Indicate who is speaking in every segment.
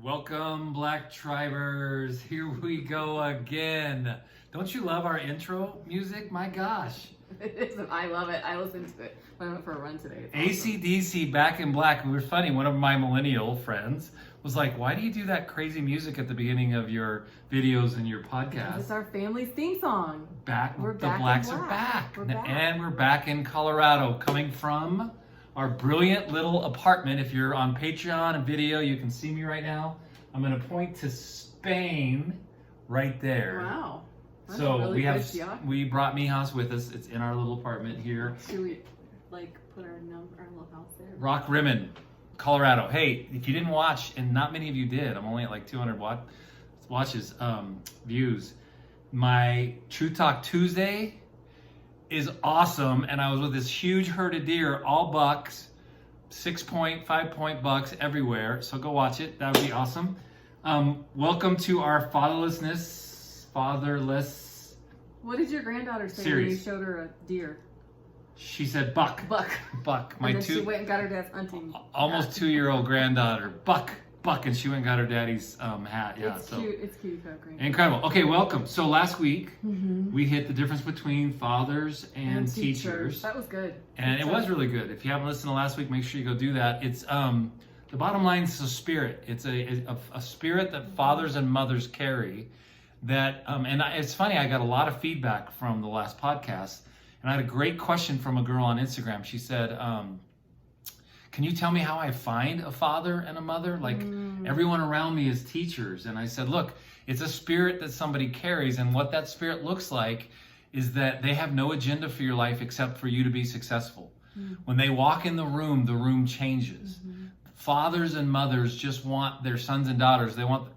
Speaker 1: Welcome, Black Tribers. Here we go again. Don't you love our intro music? My gosh.
Speaker 2: It is. I love it. I listened to it when I went for a run today. It's awesome.
Speaker 1: AC/DC Back in Black. We were funny. One of my millennial friends was like, why do you do that crazy music at the beginning of your videos and your podcast?
Speaker 2: It's our family's theme song.
Speaker 1: We're
Speaker 2: back
Speaker 1: the
Speaker 2: in
Speaker 1: Blacks
Speaker 2: black.
Speaker 1: are back.
Speaker 2: We're back.
Speaker 1: And we're back in Colorado, coming from our brilliant little apartment. If you're on Patreon and video, you can see me right now. I'm going to point to Spain right there.
Speaker 2: Wow. That's
Speaker 1: So
Speaker 2: really
Speaker 1: we brought Mijas with us. It's in our little apartment here.
Speaker 2: Should we put our little house there?
Speaker 1: Rock Rimmon, Colorado. Hey, if you didn't watch, and not many of you did, I'm only at like 200 views. My True Talk Tuesday is awesome, and I was with this huge herd of deer, all bucks, 6-point, 5-point bucks everywhere. So go watch it. That would be awesome. Welcome to our fatherless.
Speaker 2: What did your granddaughter say
Speaker 1: series.
Speaker 2: when you showed her a deer?
Speaker 1: She said buck.
Speaker 2: Buck.
Speaker 1: My
Speaker 2: and then she went and got her dad's hunting.
Speaker 1: Almost 2-year-old granddaughter, buck, and she went and got her daddy's hat. Yeah,
Speaker 2: it's cute. It's cute.
Speaker 1: Incredible. Okay, welcome. So last week we hit the difference between fathers and teachers.
Speaker 2: That was good.
Speaker 1: And it was really good. If you haven't listened to last week, make sure you go do that. It's the bottom line is a spirit. It's a spirit that fathers and mothers carry. It's funny. I got a lot of feedback from the last podcast, and I had a great question from a girl on Instagram. She said, "Can you tell me how I find a father and a mother? Like everyone around me is teachers." And I said, "Look, it's a spirit that somebody carries, and what that spirit looks like is that they have no agenda for your life except for you to be successful. When they walk in the room changes. Fathers and mothers just want their sons and daughters. They want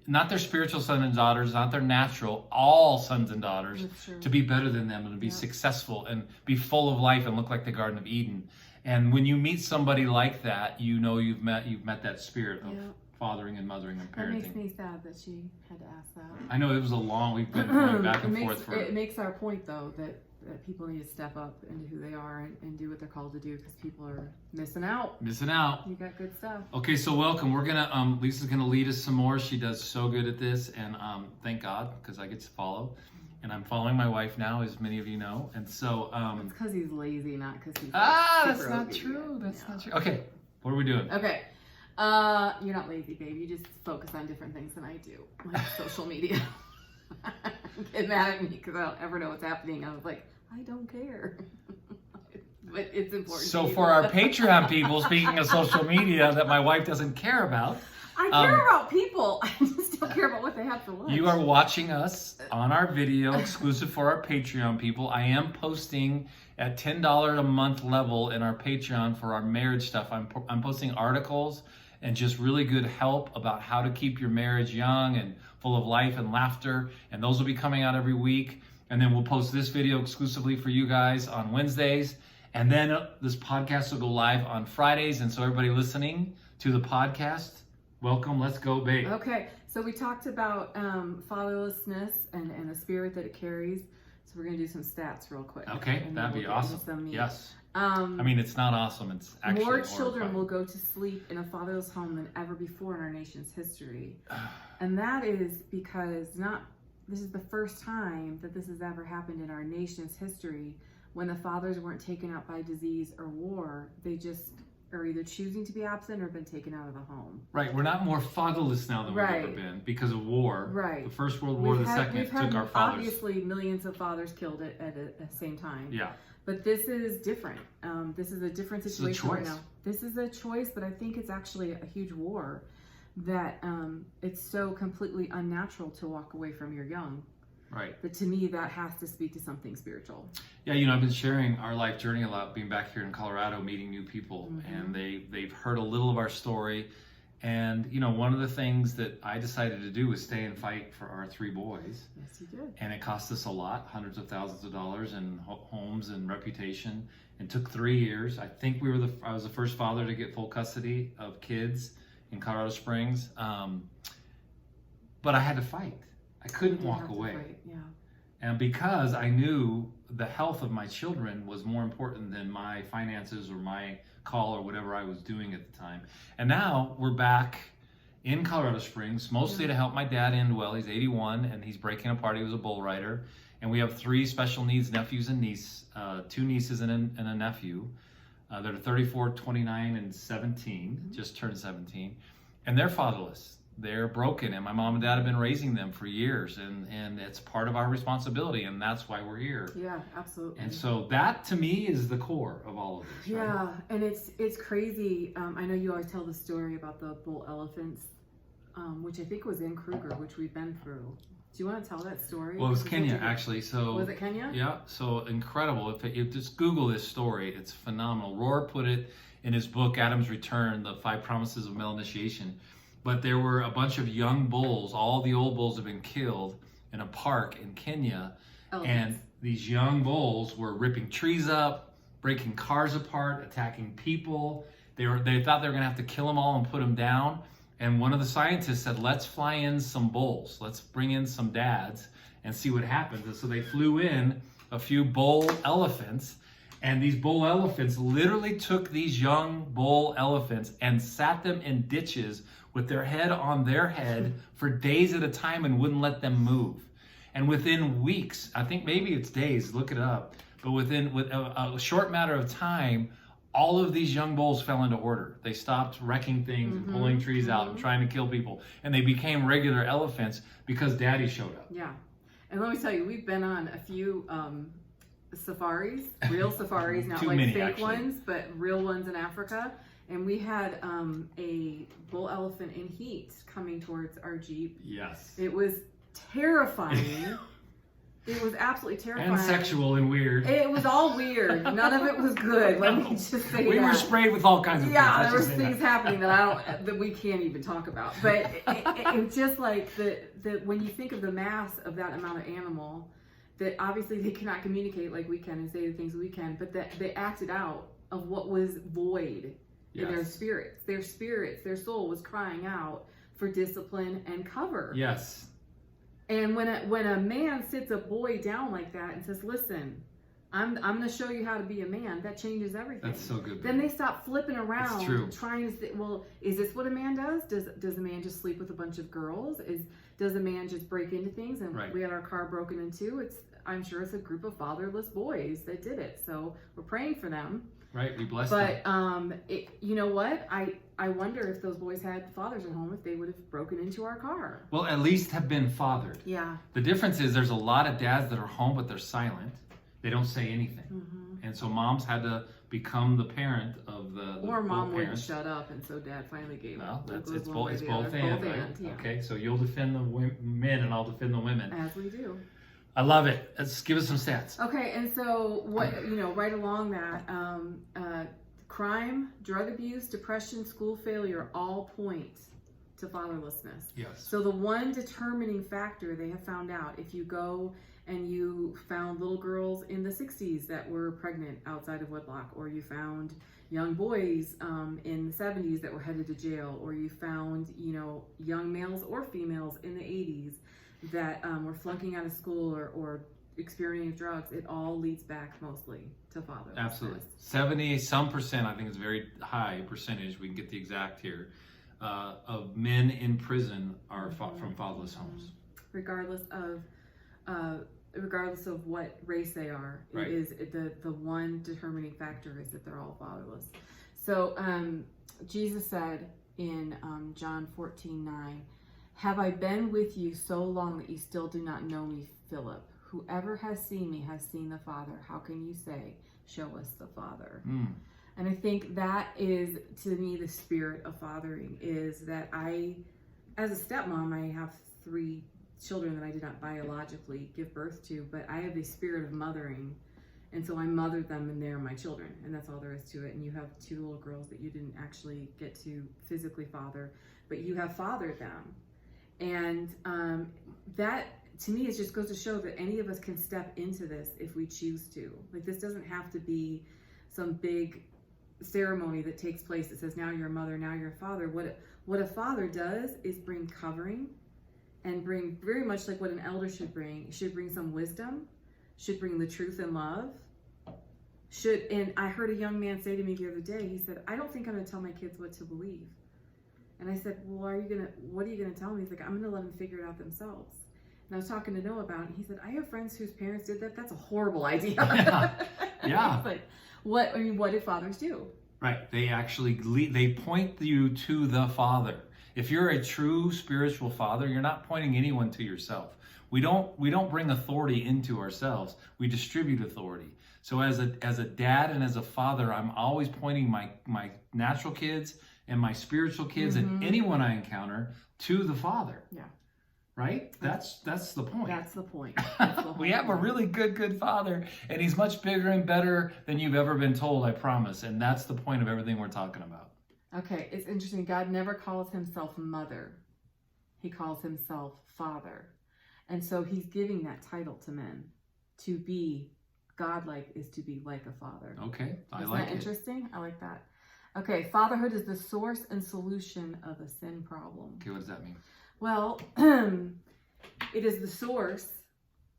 Speaker 1: not their spiritual sons and daughters, not their natural, all sons and daughters to be better than them and to be successful and be full of life and look like the Garden of Eden. And when you meet somebody like that, you know you've met that spirit of fathering and mothering and parenting."
Speaker 2: That makes me sad that she had to ask that.
Speaker 1: I know it was we've been going back and forth.
Speaker 2: It makes our point though that people need to step up into who they are and do what they're called to do, because people are missing out. You got good stuff.
Speaker 1: Okay, so welcome. We're gonna Lisa's gonna lead us some more. She does so good at this, and thank God, because I get to follow. And I'm following my wife now, as many of you know. And so
Speaker 2: it's because he's lazy, not because he's
Speaker 1: that's not true. That's not true. Okay, what are we doing?
Speaker 2: Okay. You're not lazy, babe. You just focus on different things than I do, like social media. Get mad at me because I don't ever know what's happening. I was like, I don't care. But it's important.
Speaker 1: So for our Patreon people, speaking of social media that my wife doesn't care about.
Speaker 2: I care about people. I just don't care about what they have for lunch.
Speaker 1: You are watching us on our video exclusive for our Patreon people. I am posting at $10 a month level in our Patreon for our marriage stuff. I'm posting articles and just really good help about how to keep your marriage young and full of life and laughter. And those will be coming out every week. And then we'll post this video exclusively for you guys on Wednesdays. And then this podcast will go live on Fridays. And so everybody listening to the podcast, welcome. Let's go, babe.
Speaker 2: Okay. So we talked about fatherlessness and the spirit that it carries. So we're going to do some stats real quick.
Speaker 1: Okay. That'd be awesome. Yes. I mean, it's not awesome. It's actually
Speaker 2: more children will go to sleep in a fatherless home than ever before in our nation's history. And that is because this is the first time that this has ever happened in our nation's history when the fathers weren't taken out by disease or war. They just are either choosing to be absent or been taken out of the home.
Speaker 1: Right. We're not more fatherless now than we've ever been because of war.
Speaker 2: Right.
Speaker 1: The First World War, the Second took our fathers.
Speaker 2: Obviously, millions of fathers killed at the same time.
Speaker 1: Yeah.
Speaker 2: But this is different. This is a different situation right now. This is a choice, but I think it's actually a huge war that it's so completely unnatural to walk away from your young.
Speaker 1: Right.
Speaker 2: But to me, that has to speak to something spiritual.
Speaker 1: Yeah, I've been sharing our life journey a lot, being back here in Colorado, meeting new people, and they've heard a little of our story. And, one of the things that I decided to do was stay and fight for our 3 boys.
Speaker 2: Yes, you did.
Speaker 1: And it cost us a lot, hundreds of thousands of dollars in homes and reputation. It took 3 years. I think I was the first father to get full custody of kids in Colorado Springs. But I had to fight. I couldn't walk away. And because I knew the health of my children was more important than my finances or my call or whatever I was doing at the time. And now we're back in Colorado Springs, mostly to help my dad end well. He's 81 and he's breaking apart. He was a bull rider. And we have 3 special needs nephews and niece, 2 nieces and a nephew that are 34, 29, and 17, just turned 17. And they're fatherless. They're broken, and my mom and dad have been raising them for years, and it's part of our responsibility, and that's why we're here.
Speaker 2: Yeah, absolutely.
Speaker 1: And so that, to me, is the core of all of this.
Speaker 2: Yeah,
Speaker 1: right?
Speaker 2: and it's crazy. I know you always tell the story about the bull elephants, which I think was in Kruger, which we've been through. Do you want to tell that story?
Speaker 1: Well, it was Kenya, actually. So
Speaker 2: was it Kenya?
Speaker 1: Yeah, so incredible. If you just Google this story, it's phenomenal. Rohr put it in his book, Adam's Return, The 5 Promises of Male Initiation. But there were a bunch of young bulls. All the old bulls have been killed in a park in Kenya. And these young bulls were ripping trees up, breaking cars apart, attacking people. They thought they were going to have to kill them all and put them down. And one of the scientists said, let's fly in some bulls. Let's bring in some dads and see what happens. And so they flew in a few bull elephants. And these bull elephants literally took these young bull elephants and sat them in ditches with their head on their head for days at a time and wouldn't let them move. And within weeks, I think maybe it's days, look it up, but with a short matter of time, all of these young bulls fell into order. They stopped wrecking things and pulling trees out and trying to kill people. And they became regular elephants because Daddy showed up.
Speaker 2: Yeah. And let me tell you, we've been on a few safaris, real safaris, not like fake ones, but real ones in Africa. And we had a bull elephant in heat coming towards our Jeep.
Speaker 1: Yes.
Speaker 2: It was terrifying. It was absolutely terrifying.
Speaker 1: And sexual and weird.
Speaker 2: It was all weird. None of it was good. Let me just say that.
Speaker 1: We were sprayed with all kinds of things.
Speaker 2: Yeah, there was things happening that we can't even talk about. But it's just like when you think of the mass of that amount of animal, that obviously they cannot communicate like we can and say the things we can, but that they acted out of what was void in their spirits. Their soul was crying out for discipline and cover.
Speaker 1: Yes.
Speaker 2: And when a man sits a boy down like that and says, listen, I'm going to show you how to be a man, that changes everything.
Speaker 1: That's so good.
Speaker 2: Then they stop flipping around.
Speaker 1: It's true.
Speaker 2: Trying to say, well, is this what a man does? Does a man just sleep with a bunch of girls? Does a man just break into things? And we had our car broken into. I'm sure it's a group of fatherless boys that did it. So we're praying for them.
Speaker 1: Right, we bless them.
Speaker 2: But you know what? I wonder if those boys had fathers at home, if they would have broken into our car.
Speaker 1: Well, at least have been fathered.
Speaker 2: Yeah.
Speaker 1: The difference is there's a lot of dads that are home, but they're silent. They don't say anything.
Speaker 2: Mm-hmm.
Speaker 1: And so moms had to become the parent of the
Speaker 2: or mom wouldn't shut up, and so dad finally gave up.
Speaker 1: Well, it's both and, right?
Speaker 2: Yeah.
Speaker 1: Okay, so you'll defend the men and I'll defend the women.
Speaker 2: As we do.
Speaker 1: I love it. Let's give us some stats.
Speaker 2: Okay, and so right along that, crime, drug abuse, depression, school failure all point to fatherlessness.
Speaker 1: Yes.
Speaker 2: So the one determining factor they have found out, if you go and you found little girls in the 60s that were pregnant outside of wedlock, or you found young boys in the 70s that were headed to jail, or you found young males or females in the 80s that were flunking out of school or experiencing drugs, it all leads back mostly to fatherlessness.
Speaker 1: Absolutely. 70% I think is a very high percentage, we can get the exact here, of men in prison are from fatherless homes.
Speaker 2: Regardless of what race they are,
Speaker 1: right.
Speaker 2: It is the one determining factor is that they're all fatherless. So Jesus said in John 14:9, "Have I been with you so long that you still do not know me, Philip? Whoever has seen me has seen the Father. How can you say, show us the Father?" And I think that is, to me, the spirit of fathering, is that as a stepmom, I have 3 children that I did not biologically give birth to, but I have the spirit of mothering. And so I mothered them and they're my children, and that's all there is to it. And you have 2 little girls that you didn't actually get to physically father, but you have fathered them. And that, to me, it just goes to show that any of us can step into this if we choose to. Like, this doesn't have to be some big ceremony that takes place that says, now you're a mother, now you're a father. What a father does is bring covering, and bring, very much like what an elder should bring some wisdom, should bring the truth and love. And I heard a young man say to me the other day, he said, I don't think I'm going to tell my kids what to believe. And I said, well, what are you gonna tell them? He's like, I'm gonna let them figure it out themselves. And I was talking to Noah about it, and he said, I have friends whose parents did that. That's a horrible idea.
Speaker 1: Yeah.
Speaker 2: Like, what do fathers do?
Speaker 1: Right. They actually they point you to the Father. If you're a true spiritual father, you're not pointing anyone to yourself. We don't bring authority into ourselves. We distribute authority. So as a dad and as a father, I'm always pointing my natural kids and my spiritual kids and anyone I encounter to the Father.
Speaker 2: Yeah.
Speaker 1: Right? That's the point.
Speaker 2: That's the point. That's the
Speaker 1: We have a really good Father, and He's much bigger and better than you've ever been told, I promise. And that's the point of everything we're talking about.
Speaker 2: Okay, it's interesting. God never calls Himself mother. He calls Himself Father. And so He's giving that title to men. To be godlike is to be like a father.
Speaker 1: Okay, I
Speaker 2: Isn't
Speaker 1: like
Speaker 2: that
Speaker 1: it.
Speaker 2: interesting? I like that. Okay, fatherhood is the source and solution of a sin problem.
Speaker 1: Okay, what does that mean?
Speaker 2: Well, it is the source.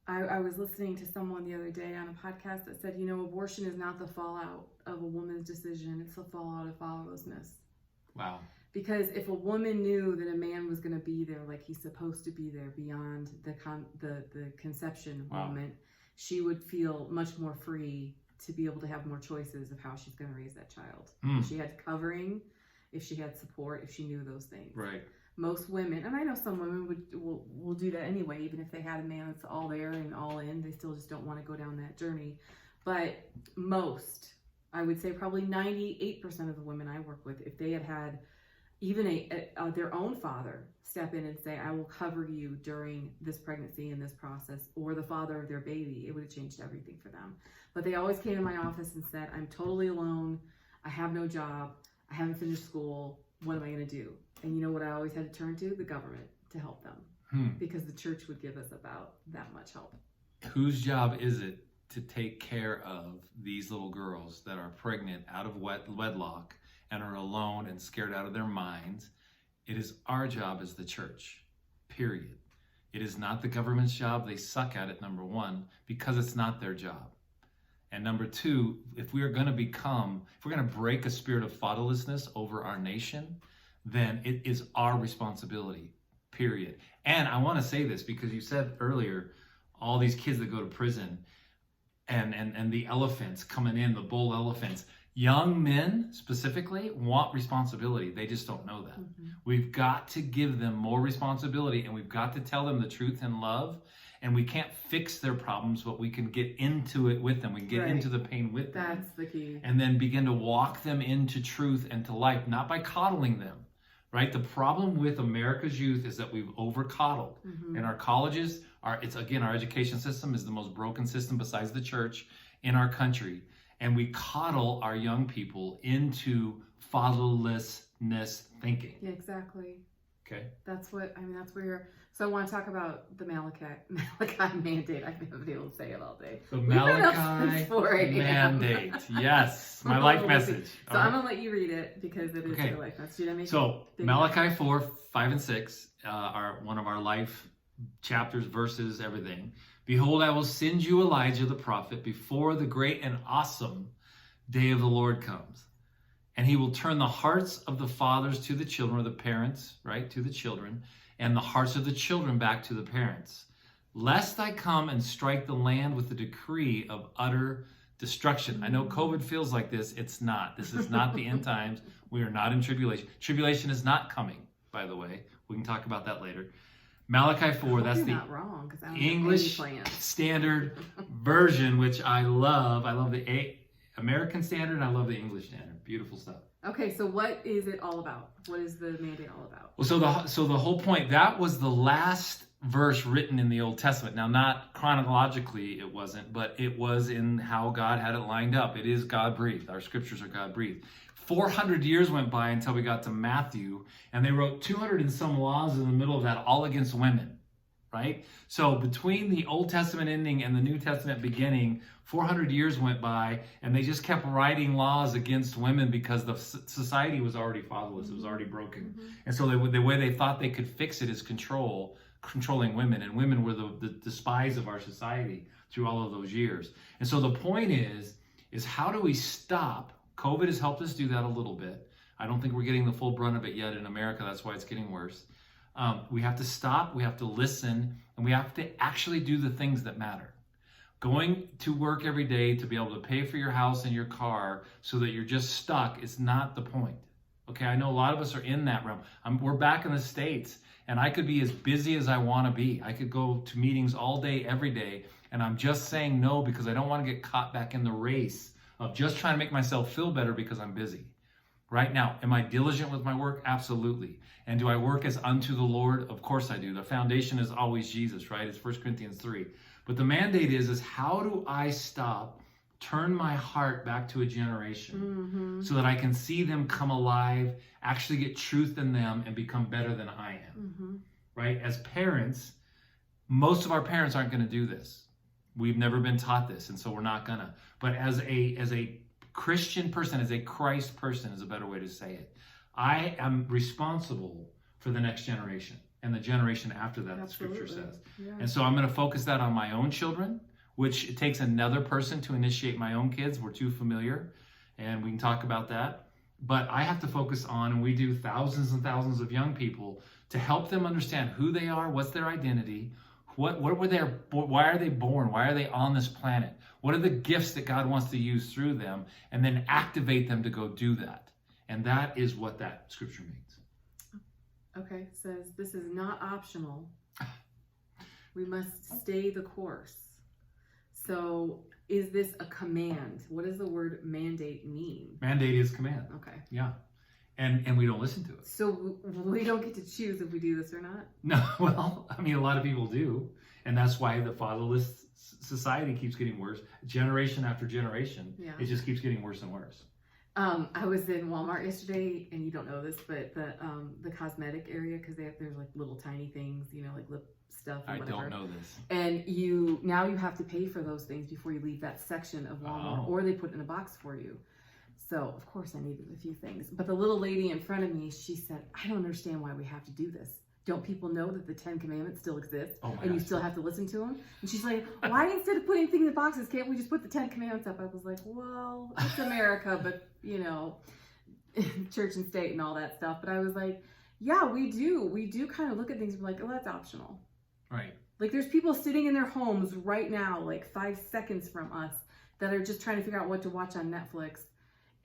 Speaker 2: I was listening to someone the other day on a podcast that said, abortion is not the fallout of a woman's decision. It's the fallout of fatherlessness.
Speaker 1: Wow.
Speaker 2: Because if a woman knew that a man was going to be there like he's supposed to be there beyond the conception moment, she would feel much more free to be able to have more choices of how she's going to raise that child. If she had covering, if she had support, if she knew those things.
Speaker 1: Right.
Speaker 2: Most women, and I know some women will do that anyway, even if they had a man that's all there and all in, they still just don't want to go down that journey. But most, I would say probably 98% of the women I work with, if they had even their own father step in and say, I will cover you during this pregnancy and this process, or the father of their baby, it would have changed everything for them. But they always came to my office and said, I'm totally alone. I have no job. I haven't finished school. What am I going to do? And you know what I always had to turn to? The government to help them. Because the church would give us about that much help.
Speaker 1: Whose job is it to take care of these little girls that are pregnant out of wedlock and are alone and scared out of their minds? It is our job as the church, period. It is not the government's job. They suck at it, number one, because it's not their job. And number two, if we're going to break a spirit of fatherlessness over our nation, then it is our responsibility, period. And I want to say this because you said earlier, all these kids that go to prison and the elephants coming in, the bull elephants. Young men specifically want responsibility. They just don't know that. We've got to give them more responsibility, and we've got to tell them the truth in love. And we can't fix their problems, but we can get into it with them. We can get into the pain with them.
Speaker 2: That's the key.
Speaker 1: And then begin to walk them into truth and to life, not by coddling them, right? The problem with America's youth is that we've over-coddled. In our colleges, our education system is the most broken system besides the church in our country. And we coddle our young people into fatherlessness thinking.
Speaker 2: Yeah, exactly.
Speaker 1: Okay.
Speaker 2: That's where so I want to talk about the Malachi mandate. I've been able to say it all day.
Speaker 1: The Malachi mandate. Yes. My life message.
Speaker 2: So I'm going to let you read it because it is your life message.
Speaker 1: So Malachi 4, 5, and 6 are one of our life chapters, verses, everything. Behold, I will send you Elijah the prophet before the great and awesome day of the Lord comes. And he will turn the hearts of the fathers to the children, or the parents, right, to the children, and the hearts of the children back to the parents, lest I come and strike the land with a decree of utter destruction. I know COVID feels like this. It's not. This is not the end times. We are not in tribulation. Tribulation is not coming, by the way. We can talk about that later. Malachi 4, that's the English Standard Version, which I love. I love the American Standard, and I love the English Standard. Beautiful stuff.
Speaker 2: Okay, so what is it all about? What is the mandate all about?
Speaker 1: Well, so the whole point, that was the last verse written in the Old Testament. Now, not chronologically it wasn't, but it was in how God had it lined up. It is God-breathed. Our scriptures are God-breathed. 400 years went by until we got to Matthew, and they wrote 200 and some laws in the middle of that, all against women, right? So between the Old Testament ending and the New Testament beginning, 400 years went by, and they just kept writing laws against women because the society was already fatherless. It was already broken. And so the way they thought they could fix it is controlling women, and women were the spies of our society through all of those years. And so the point is how do we stop? COVID has helped us do that a little bit, I don't think we're getting the full brunt of it yet in America. That's why it's getting worse. We have to stop, we have to listen, and we have to actually do the things that matter. Going to work every day to be able to pay for your house and your car so that you're just stuck is not the point. Okay, I know a lot of us are in that realm. We're back in the States, and I could be as busy as I want to be. I could go to meetings all day, every day, and I'm just saying no because I don't want to get caught back in the race of just trying to make myself feel better because I'm busy. Right now, am I diligent with my work? Absolutely. And do I work as unto the Lord? Of course I do. The foundation is always Jesus, right? It's 1 Corinthians 3. But the mandate is how do I stop, turn my heart back to a generation so that I can see them come alive, actually get truth in them, and become better than I am, right? As parents, most of our parents aren't going to do this. We've never been taught this, and so we're not going to. But as a Christian person, as a Christ person is a better way to say it, I am responsible for the next generation and the generation after that,
Speaker 2: Absolutely.
Speaker 1: the scripture says.
Speaker 2: Yeah.
Speaker 1: And so I'm going to focus that on my own children, which it takes another person to initiate my own kids. We're too familiar, and we can talk about that. But I have to focus on, and we do thousands and thousands of young people to help them understand who they are, what's their identity, why are they born? Why are they on this planet? What are the gifts that God wants to use through them? And then activate them to go do that. And that is what that scripture means.
Speaker 2: Okay, it says this is not optional. We must stay the course. So is this a command? What does the word mandate mean?
Speaker 1: Mandate is command.
Speaker 2: Okay.
Speaker 1: Yeah. And we don't listen to it.
Speaker 2: So we don't get to choose if we do this or not?
Speaker 1: No, well, I mean, a lot of people do. And that's why the fatherless society keeps getting worse. Generation after generation, it just keeps getting worse and worse.
Speaker 2: I was in Walmart yesterday, and you don't know this, but the cosmetic area, because there's like little tiny things, like lip stuff or whatever.
Speaker 1: I don't know this.
Speaker 2: And you have to pay for those things before you leave that section of Walmart, or they put it in a box for you. So, of course, I needed a few things. But the little lady in front of me, she said, I don't understand why we have to do this. Don't people know that the 10 Commandments still exist? And you still have to listen to them? And she's like, why instead of putting things in boxes, can't we just put the 10 Commandments up? I was like, well, it's America, but, church and state and all that stuff. But I was like, yeah, we do. We do kind of look at things and be like, oh, that's optional.
Speaker 1: Right.
Speaker 2: Like there's people sitting in their homes right now, like 5 seconds from us, that are just trying to figure out what to watch on Netflix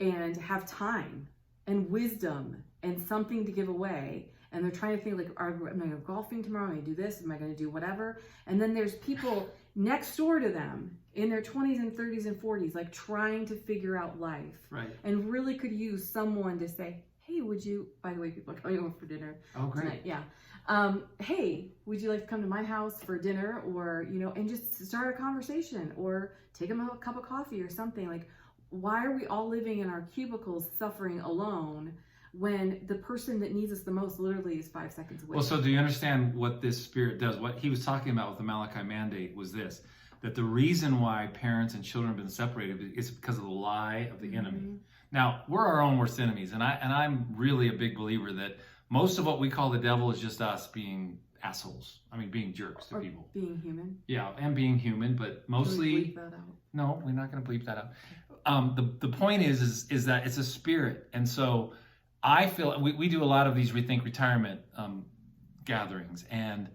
Speaker 2: and have time and wisdom and something to give away. And they're trying to think like, am I going to go golfing tomorrow? Am I going to do this? Am I going to do whatever? And then there's people next door to them in their 20s and 30s and 40s, like trying to figure out life.
Speaker 1: Right.
Speaker 2: And really could use someone to say, hey, would you, by the way, people are coming over for dinner tonight. Yeah. Hey, would you like to come to my house for dinner? Or, and just start a conversation or take them a cup of coffee or something. Like, why are we all living in our cubicles suffering alone when the person that needs us the most literally is 5 seconds away?
Speaker 1: Well, so do you understand what this spirit does? What he was talking about with the Malachi mandate was this, that the reason why parents and children have been separated is because of the lie of the enemy. Now, we're our own worst enemies, and I'm really a big believer that most of what we call the devil is just us being assholes. I mean, being jerks to people.
Speaker 2: Being human.
Speaker 1: Yeah, and being human, but mostly...
Speaker 2: Can we bleep that out?
Speaker 1: No, we're not going to bleep that out. The point is that it's a spirit, and so I feel we do a lot of these Rethink Retirement gatherings, and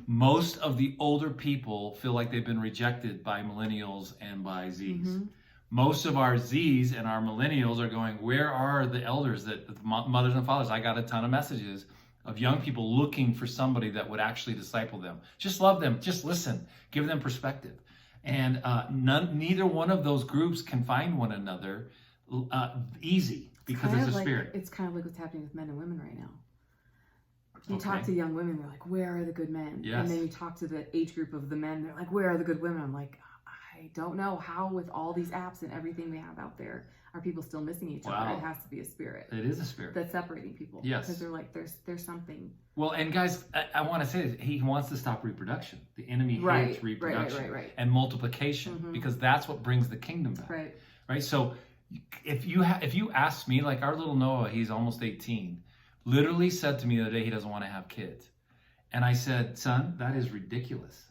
Speaker 1: most of the older people feel like they've been rejected by millennials and by Zs. Most of our Zs and our millennials are going, where are the elders, the mothers and fathers? I got a ton of messages of young people looking for somebody that would actually disciple them. Just love them, just listen, give them perspective. And neither one of those groups can find one another easy because it's a spirit.
Speaker 2: It's kind of like what's happening with men and women right now. You talk to young women, they're like, where are the good men?
Speaker 1: Yes.
Speaker 2: And then you talk to the age group of the men, they're like, where are the good women? I'm like, I don't know how with all these apps and everything we have out there, are people still missing each other? It has to be a spirit.
Speaker 1: It is a spirit.
Speaker 2: That's separating people.
Speaker 1: Yes.
Speaker 2: Because they're like, there's something.
Speaker 1: Well, and guys, I want to say this. He wants to stop reproduction. The enemy hates reproduction and multiplication because that's what brings the kingdom back. Right. So if you ask me, like our little Noah, he's almost 18, literally said to me the other day he doesn't want to have kids. And I said, son, that is ridiculous.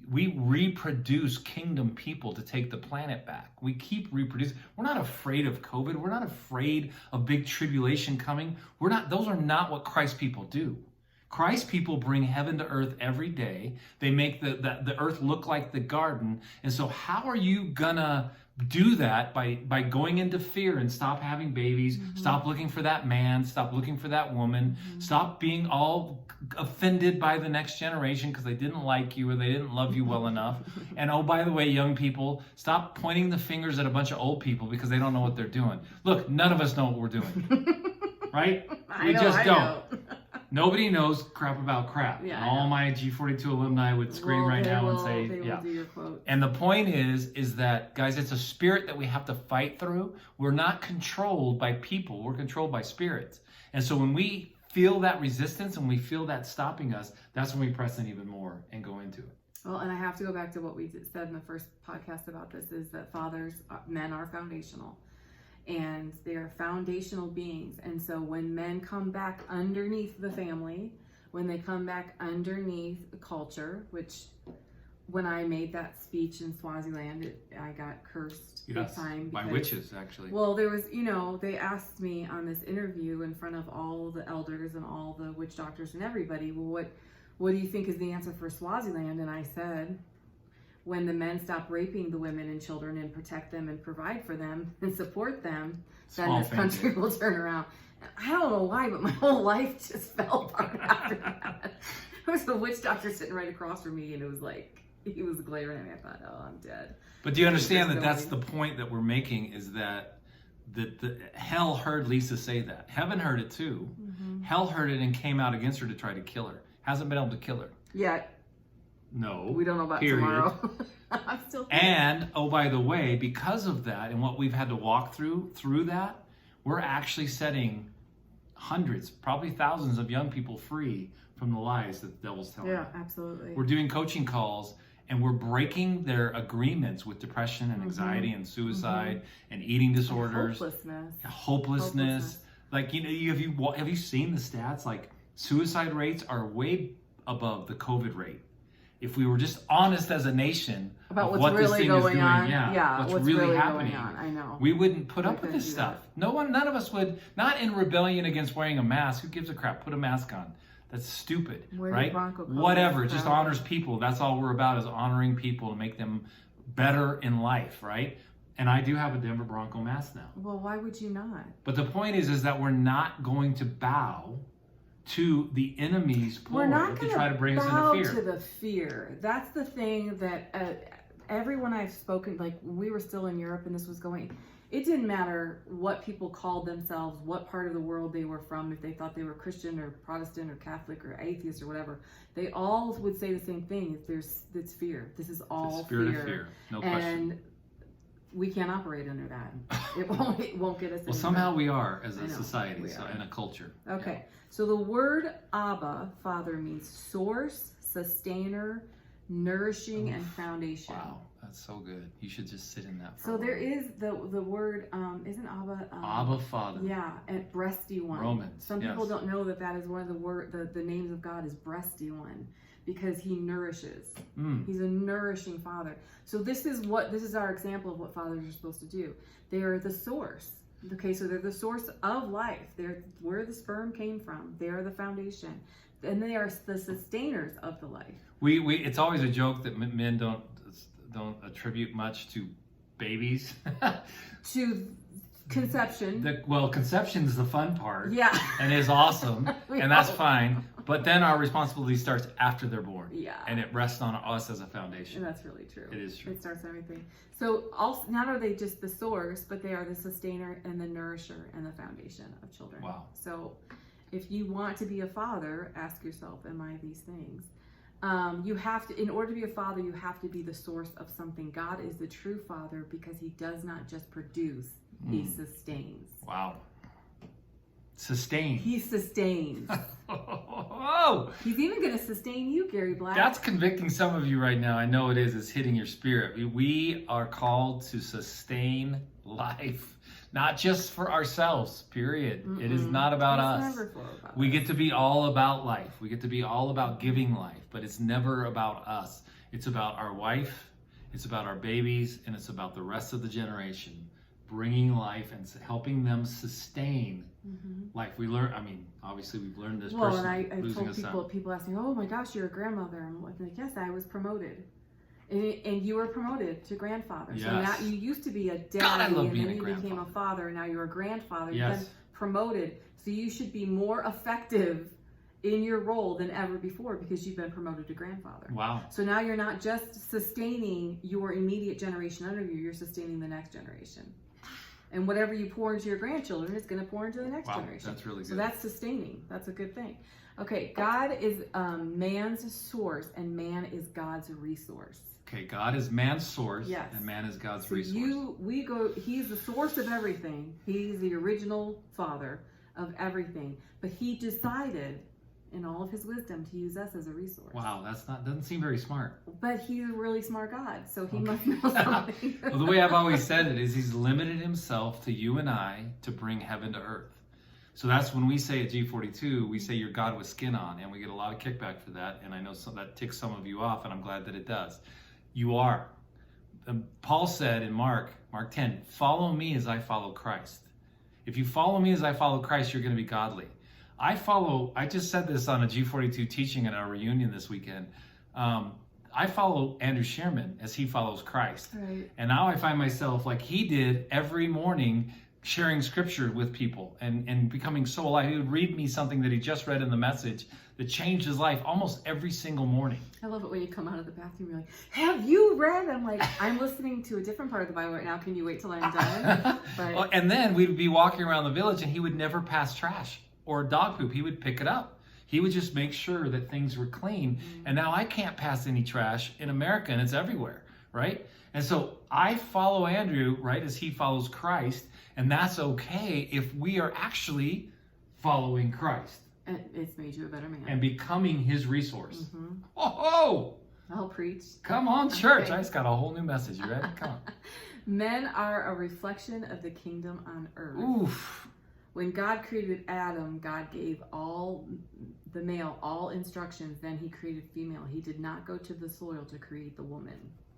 Speaker 1: We reproduce kingdom people to take the planet back. We keep reproducing. We're not afraid of COVID. We're not afraid of big tribulation coming. Those are not what Christ people do. Christ people bring heaven to earth every day. They make the earth look like the garden. And so how are you gonna do that by going into fear and stop having babies, stop looking for that man, stop looking for that woman, stop being all offended by the next generation because they didn't like you or they didn't love you well enough. And oh, by the way, young people, stop pointing the fingers at a bunch of old people because they don't know what they're doing. Look, none of us know what we're doing, right? We just don't. Nobody knows crap about crap.
Speaker 2: Yeah,
Speaker 1: and all my G42 alumni would scream right now and say,
Speaker 2: they will do your quotes.
Speaker 1: And the point is that, guys, it's a spirit that we have to fight through. We're not controlled by people. We're controlled by spirits. And so when we feel that resistance and we feel that stopping us, that's when we press in even more and go into it.
Speaker 2: Well, and I have to go back to what we said in the first podcast about this, is that men are foundational. And they are foundational beings. And so when men come back underneath the family, when they come back underneath culture, which when I made that speech in Swaziland, I got cursed big time.
Speaker 1: By witches, actually.
Speaker 2: Well, there was, they asked me on this interview in front of all the elders and all the witch doctors and everybody, well, what do you think is the answer for Swaziland? And I said, when the men stop raping the women and children and protect them and provide for them and support them, then this country will turn around. I don't know why, but my whole life just fell apart after that. There was a witch doctor sitting right across from me, and it was like, he was glaring at me. I thought, oh, I'm dead.
Speaker 1: But do you understand that that's the point that we're making, is that the hell heard Lisa say that. Heaven heard it too. Hell heard it and came out against her to try to kill her. Hasn't been able to kill her.
Speaker 2: Yet.
Speaker 1: No.
Speaker 2: We don't know about tomorrow. I'm still thinking.
Speaker 1: And, oh, by the way, because of that and what we've had to walk through that, we're actually setting hundreds, probably thousands of young people free from the lies that the devil's telling them.
Speaker 2: Yeah, absolutely.
Speaker 1: We're doing coaching calls and we're breaking their agreements with depression and anxiety and suicide and eating disorders. Hopelessness. Like, have you seen the stats? Like, suicide rates are way above the COVID rate. If we were just honest as a nation
Speaker 2: about
Speaker 1: what
Speaker 2: what's really going on,
Speaker 1: what's really happening,
Speaker 2: going on, I know.
Speaker 1: We wouldn't put up with this stuff. None of us would. Not in rebellion against wearing a mask. Who gives a crap? Put a mask on. That's stupid, right? Whatever. Just honors people. That's all we're about, is honoring people to make them better in life, right? And I do have a Denver Bronco mask now.
Speaker 2: Well, why would you not?
Speaker 1: But the point is that we're not going to bow to the enemy's ploy to try to bring us into fear.
Speaker 2: To the fear. That's the thing that everyone I've spoken, like when we were still in Europe and this was going, it didn't matter what people called themselves, what part of the world they were from, if they thought they were Christian or Protestant or Catholic or atheist or whatever. They all would say the same thing. It's fear. This is all
Speaker 1: the spirit of fear. No question.
Speaker 2: And we can't operate under that. It won't get us.
Speaker 1: Well, somehow we are as a society and a culture.
Speaker 2: Okay. Yeah. So the word Abba, Father, means source, sustainer, nourishing, and foundation.
Speaker 1: Wow, that's so good. You should just sit in that.
Speaker 2: So there is the word, isn't Abba?
Speaker 1: Abba, Father.
Speaker 2: Yeah, and breasty one.
Speaker 1: Romans.
Speaker 2: Some people don't know that is one of the names of God is breasty one, because he nourishes. He's a nourishing Father. So this is our example of what fathers are supposed to do. They are the source. Okay, so they're the source of life. They're where the sperm came from. They are the foundation, and they are the sustainers of the life.
Speaker 1: It's always a joke that men don't attribute much to babies.
Speaker 2: To conception.
Speaker 1: Conception is the fun part.
Speaker 2: Yeah.
Speaker 1: And is awesome, and that's fine. But then our responsibility starts after they're born.
Speaker 2: Yeah.
Speaker 1: And it rests on us as a foundation.
Speaker 2: And that's really true.
Speaker 1: It is true.
Speaker 2: It starts everything. So not are they just the source, but they are the sustainer and the nourisher and the foundation of children.
Speaker 1: Wow.
Speaker 2: So if you want to be a father, ask yourself, am I these things? You have to, in order to be a father, you have to be the source of something. God is the true father because he does not just produce, he sustains.
Speaker 1: Wow. Sustain.
Speaker 2: He sustains.
Speaker 1: Oh!
Speaker 2: He's even going to sustain you, Gary Black.
Speaker 1: That's convicting some of you right now. I know it is. It's hitting your spirit. We are called to sustain life, not just for ourselves, period. It is not about
Speaker 2: It's
Speaker 1: us.
Speaker 2: never about
Speaker 1: We
Speaker 2: us.
Speaker 1: get to be all about life. We get to be all about giving life, but it's never about us. It's about our wife, it's about our babies, and it's about the rest of the generation, bringing life and helping them sustain life. We learn, I mean, obviously we've learned this
Speaker 2: Well,
Speaker 1: person
Speaker 2: and I've
Speaker 1: losing
Speaker 2: told
Speaker 1: a
Speaker 2: people ask me, oh my gosh, you're a grandmother. I'm like, yes, I was promoted. And you were promoted to grandfather. So now
Speaker 1: Yes.
Speaker 2: you used to be a daddy,
Speaker 1: God, I love
Speaker 2: and
Speaker 1: being
Speaker 2: then
Speaker 1: a
Speaker 2: you became a
Speaker 1: grandfather.
Speaker 2: father, and now you're a grandfather.
Speaker 1: Yes.
Speaker 2: You've been promoted. So you should be more effective in your role than ever before because you've been promoted to grandfather.
Speaker 1: Wow.
Speaker 2: So now you're not just sustaining your immediate generation under you, you're sustaining the next generation. And whatever you pour into your grandchildren is going to pour into the next generation.
Speaker 1: That's really good.
Speaker 2: So that's sustaining. That's a good thing. Okay, God is man's source and man is God's resource.
Speaker 1: Okay, God is man's source,
Speaker 2: Yes.
Speaker 1: and man is God's
Speaker 2: So
Speaker 1: resource.
Speaker 2: he's the source of everything. He's the original father of everything. But he decided in all of his wisdom to use us as a resource.
Speaker 1: Wow, doesn't seem very smart.
Speaker 2: But he's a really smart God, so he must know something.
Speaker 1: Well, the way I've always said it is he's limited himself to you and I to bring heaven to earth. So that's when we say at G42, we say you're God with skin on, and we get a lot of kickback for that, and I know that ticks some of you off, and I'm glad that it does. You are. Paul said in Mark 10, follow me as I follow Christ. If you follow me as I follow Christ, you're going to be godly. I just said this on a G42 teaching at our reunion this weekend. I follow Andrew Shearman as he follows Christ.
Speaker 2: Right.
Speaker 1: And now I find myself like he did every morning sharing scripture with people and becoming so alive. He would read me something that he just read in the message that changed his life almost every single morning.
Speaker 2: I love it when you come out of the bathroom, you're like, have you read? I'm like, I'm listening to a different part of the Bible right now. Can you wait till I'm done? But
Speaker 1: And then we'd be walking around the village and he would never pass trash or dog poop. He would pick it up. He would just make sure that things were clean. And now I can't pass any trash in America, and it's everywhere, right? And so I follow Andrew, right, as he follows Christ, and that's okay if we are actually following Christ
Speaker 2: it's made you a better man.
Speaker 1: and becoming his resource. Oh,
Speaker 2: I'll preach.
Speaker 1: come on, church.
Speaker 2: Okay.
Speaker 1: I just got a whole new message. You ready? Come on.
Speaker 2: Men are a reflection of the kingdom on earth.
Speaker 1: Oof.
Speaker 2: When God created Adam, God gave the male all instructions. Then he created female. He did not go to the soil to create the woman.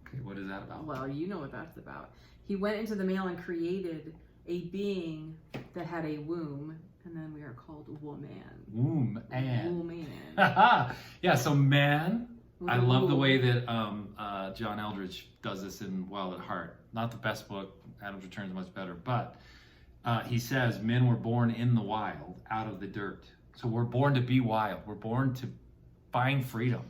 Speaker 1: Okay, what is that about?
Speaker 2: Well, you know what that's about. He went into the male and created a being that had a womb, and then we are called woman.
Speaker 1: Womb and.
Speaker 2: Woman.
Speaker 1: Yeah, so man. I love the way
Speaker 2: Womb.
Speaker 1: that John Eldridge does this in Wild at Heart. Not the best book. Adam's Return is much better. But he says men were born in the wild, out of the dirt. So we're born to be wild. We're born to find freedom,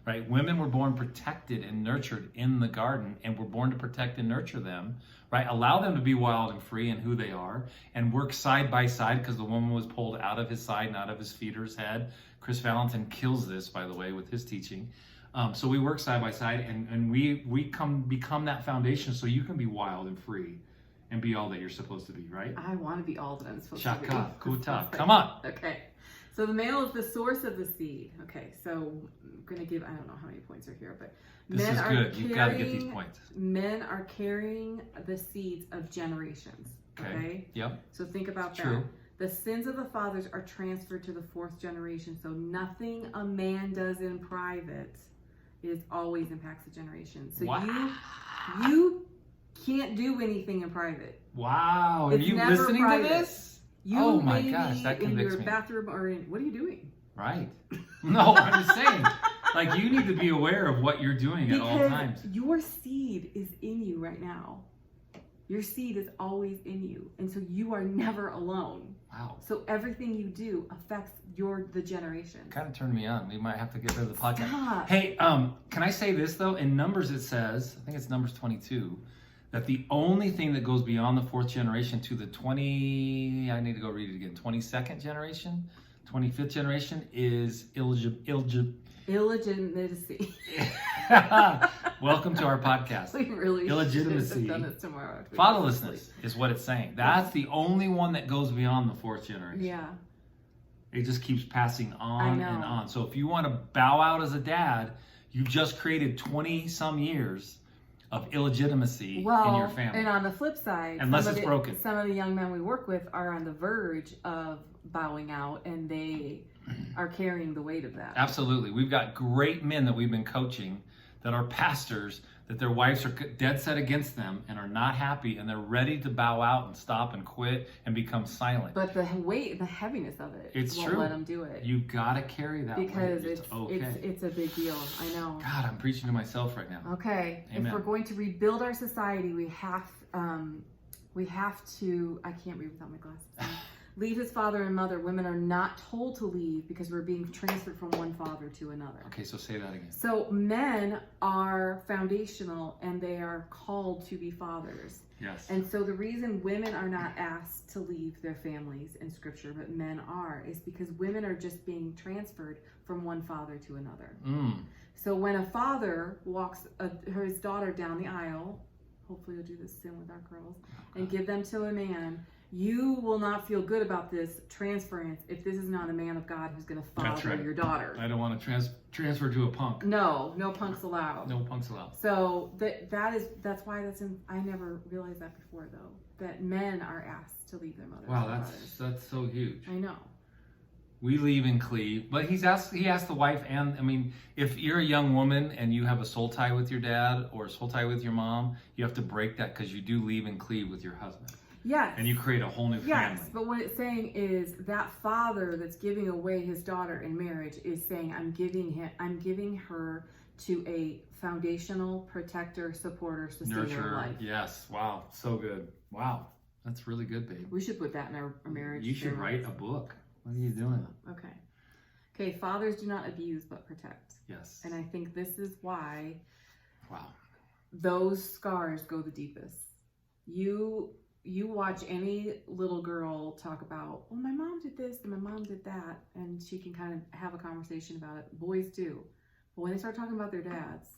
Speaker 1: right? Women were born protected and nurtured in the garden, and we're born to protect and nurture them, right? Allow them to be wild and free in who they are, and work side by side, because the woman was pulled out of his side and out of his feet or his head. Chris Valentin kills this, by the way, with his teaching. So we work side by side, and we become that foundation so you can be wild and free and be all that you're supposed to be, right?
Speaker 2: I want to be all that I'm supposed to be.
Speaker 1: Shaka, kuta, come on.
Speaker 2: Okay. So the male is the source of the seed. Okay, so I'm going to give, I don't know how many points are here, but
Speaker 1: This is good. You've got to get these points.
Speaker 2: Men are carrying the seeds of generations. Okay?
Speaker 1: Yep.
Speaker 2: So think about that.
Speaker 1: True.
Speaker 2: The sins of the fathers are transferred to the fourth generation. So nothing a man does in private always impacts the generation. So
Speaker 1: Wow.
Speaker 2: you can't do anything in private.
Speaker 1: Wow. Are
Speaker 2: It's
Speaker 1: you
Speaker 2: never
Speaker 1: listening
Speaker 2: private.
Speaker 1: to this?
Speaker 2: You
Speaker 1: Oh my
Speaker 2: may
Speaker 1: gosh,
Speaker 2: be
Speaker 1: that
Speaker 2: in
Speaker 1: convicts
Speaker 2: your
Speaker 1: me.
Speaker 2: bathroom or in, what are you doing?
Speaker 1: Right. No, I'm just saying. Like, you need to be aware of what you're doing at all times.
Speaker 2: Your seed is in you right now. Your seed is always in you. And so you are never alone.
Speaker 1: Wow.
Speaker 2: So everything you do affects the generation.
Speaker 1: Kind of turned me on. We might have to get rid of the podcast.
Speaker 2: Stop.
Speaker 1: Hey, can I say this though? In Numbers it says, I think it's Numbers 22, that the only thing that goes beyond the fourth generation to the 22nd generation, 25th generation is
Speaker 2: Illegitimacy.
Speaker 1: Welcome to our podcast.
Speaker 2: We really
Speaker 1: Illegitimacy.
Speaker 2: should have done this tomorrow.
Speaker 1: Fatherlessness is what it's saying. That's the only one that goes beyond the fourth generation.
Speaker 2: Yeah.
Speaker 1: It just keeps passing on
Speaker 2: know.
Speaker 1: and on. So if you want to bow out as a dad, you just created 20 some years of illegitimacy in your family.
Speaker 2: And on the flip side,
Speaker 1: Unless it's broken.
Speaker 2: Some of the young men we work with are on the verge of bowing out, and they are carrying the weight of that.
Speaker 1: Absolutely. We've got great men that we've been coaching that are pastors, that their wives are dead set against them and are not happy, and they're ready to bow out and stop and quit and become silent.
Speaker 2: But the weight, the heaviness of it, won't
Speaker 1: true.
Speaker 2: let them do it.
Speaker 1: You've got to carry that
Speaker 2: because
Speaker 1: weight.
Speaker 2: it's a big deal. I know.
Speaker 1: God, I'm preaching to myself right now.
Speaker 2: Okay.
Speaker 1: Amen.
Speaker 2: If we're going to rebuild our society, we have to. I can't read without my glasses. Leave his father and mother. Women are not told to leave because we're being transferred from one father to another.
Speaker 1: Okay, so say that again.
Speaker 2: So men are foundational and they are called to be fathers.
Speaker 1: Yes.
Speaker 2: And so the reason women are not asked to leave their families in scripture, but men are, is because women are just being transferred from one father to another. So when a father walks his daughter down the aisle, hopefully we'll do this soon with our girls, and give them to a man, you will not feel good about this transference if this is not a man of God who's going to father your daughter.
Speaker 1: I don't want to transfer to a punk.
Speaker 2: No punks allowed.
Speaker 1: No punks allowed.
Speaker 2: So that's why that's in. I never realized that before though. That men are asked to leave their mothers.
Speaker 1: Wow, that's so huge.
Speaker 2: I know.
Speaker 1: We leave and cleave, but he asked the wife, and I mean, if you're a young woman and you have a soul tie with your dad or a soul tie with your mom, you have to break that because you do leave and cleave with your husband.
Speaker 2: Yes.
Speaker 1: And you create a whole new family.
Speaker 2: Yes, but what it's saying is that father that's giving away his daughter in marriage is saying, I'm giving her to a foundational protector, supporter, sustainer of life.
Speaker 1: Yes. Wow. So good. Wow. That's really good, babe.
Speaker 2: We should put that in our marriage.
Speaker 1: You should write a book. What are you doing?
Speaker 2: Okay. Fathers do not abuse but protect.
Speaker 1: Yes.
Speaker 2: And I think this is why
Speaker 1: wow,
Speaker 2: those scars go the deepest. You watch any little girl talk about, oh, my mom did this and my mom did that, and she can kind of have a conversation about it. Boys do. But when they start talking about their dads,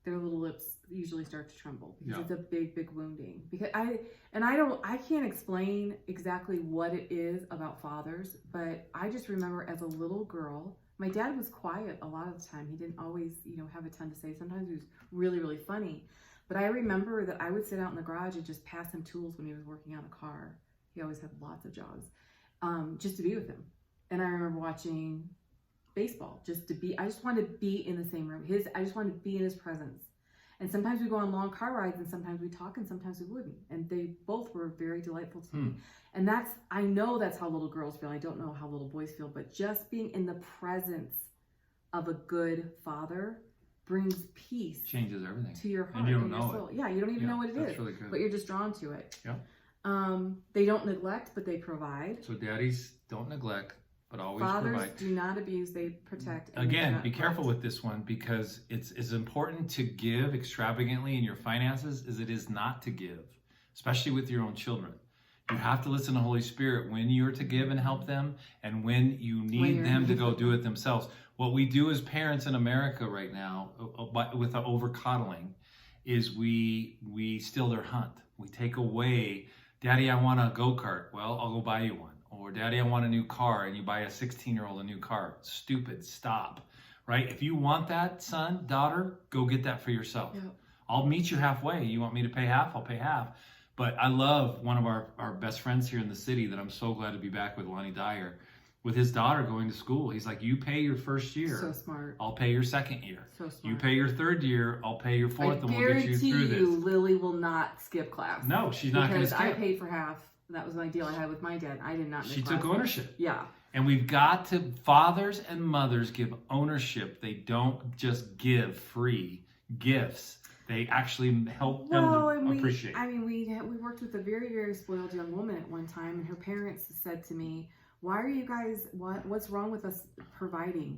Speaker 2: their little lips usually start to tremble because it's a big, big wounding. Because I can't explain exactly what it is about fathers, but I just remember as a little girl, my dad was quiet a lot of the time. He didn't always, have a ton to say. Sometimes he was really, really funny. But I remember that I would sit out in the garage and just pass him tools when he was working on a car. He always had lots of jobs, just to be with him. And I remember watching baseball, I just wanted to be in the same room. I just wanted to be in his presence. And sometimes we go on long car rides and sometimes we talk and sometimes we wouldn't. And they both were very delightful to me. And I know that's how little girls feel. I don't know how little boys feel, but just being in the presence of a good father brings peace,
Speaker 1: changes everything
Speaker 2: to your heart
Speaker 1: and you don't
Speaker 2: and your
Speaker 1: know
Speaker 2: soul.
Speaker 1: it.
Speaker 2: Yeah, you don't even know what it is,
Speaker 1: really good.
Speaker 2: but you're just drawn to it.
Speaker 1: Yeah.
Speaker 2: They don't neglect, but they provide.
Speaker 1: So daddies don't neglect, but always
Speaker 2: Fathers
Speaker 1: provide.
Speaker 2: do not abuse; they protect.
Speaker 1: Again, be careful with this one because it's as important to give extravagantly in your finances as it is not to give, especially with your own children. You have to listen to the Holy Spirit when you're to give and help them and when you need them to go do it themselves. What we do as parents in America right now with the over-coddling is we steal their hunt. We take away, Daddy, I want a go-kart. Well, I'll go buy you one. Or Daddy, I want a new car, and you buy a 16-year-old a new car. Stupid, stop. Right? If you want that, son, daughter, go get that for yourself. Yep. I'll meet you halfway. You want me to pay half? I'll pay half. But I love one of our best friends here in the city that I'm so glad to be back with, Lonnie Dyer, with his daughter going to school. He's like, you pay your first year.
Speaker 2: So smart.
Speaker 1: I'll pay your second year.
Speaker 2: So smart.
Speaker 1: You pay your third year. I'll pay your fourth, and we'll get you through this.
Speaker 2: I guarantee you, Lily will not skip class.
Speaker 1: No, she's not going to skip.
Speaker 2: Because I paid for half. That was my deal I had with my dad. I did not miss
Speaker 1: She
Speaker 2: classes.
Speaker 1: took ownership.
Speaker 2: Yeah.
Speaker 1: And we've got to, fathers and mothers give ownership. They don't just give free gifts. They actually help them to appreciate.
Speaker 2: We worked with a very, very spoiled young woman at one time, and her parents said to me, why are you guys, what's wrong with us providing?